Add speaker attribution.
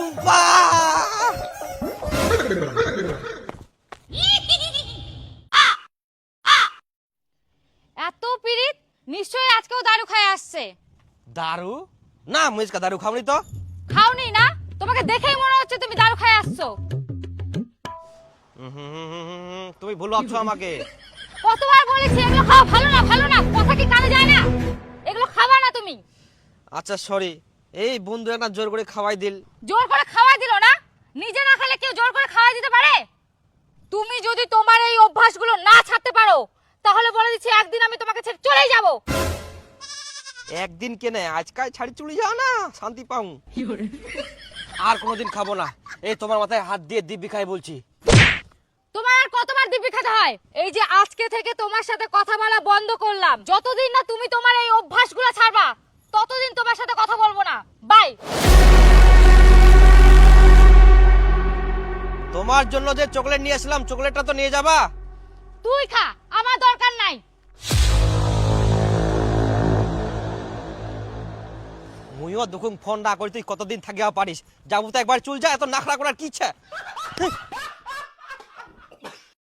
Speaker 1: টুম্পা
Speaker 2: এত পিরিত নিশ্চয়ই আজকেও দারু খায় আসছে।
Speaker 1: দারু না, মুইজকা দারু খাওনি তো।
Speaker 2: খাওনি না? তোমাকে দেখেই মনে হচ্ছে তুমি দারু খায় আসছো।
Speaker 1: তুমি ভুল ভাবছো আমাকে।
Speaker 2: কতবার বলেছি এগুলো খাওয়া ভালো না, ভালো না, কথা কি কানে যায় না? এগুলো খাবা না তুমি।
Speaker 1: আচ্ছা সরি, এই বন্ধু একটা জোর করে খাওয়াই দিল।
Speaker 2: জোর করে খাওয়াই দিল না? নিজে না খেলে কেউ জোর করে খাওয়াই দিতে পারে? তুমি যদি তোমার এই অভ্যাসগুলো না ছাড়তে পারো তাহলে বলে দিচ্ছি একদিন আমি তোমাকে ছেড়ে চলেই যাব।
Speaker 1: একদিন কেনে আজকাল ছাড়ি চলে যাও না, শান্তি পাও। আর কোনোদিন খাবো না। এই তোমার মাথায় হাত দিয়ে দিব্যি খাই বলছি।
Speaker 2: তোমার আর কতবার দিব্যি খেতে হয়? এই যে আজকে থেকে তোমার সাথে কথা বলা বন্ধ করলাম। যতদিন না তুমি তোমার এই অভ্যাসগুলো ছাড়বা ততদিন তোমার সাথে কথা বলবো না। বাই।
Speaker 1: তোমার জন্য যে চকলেট নিয়ে আসলাম, চকলেটটা তো নিয়ে যাবা।
Speaker 2: তুই খা, আমার দরকার নাই।
Speaker 1: মুইও দুকুং ফোন না করি, তুই কতদিন থাকিয়া পারিস। যাবো তো একবার চুল যা, এত নাখরা করার কি ইচ্ছা।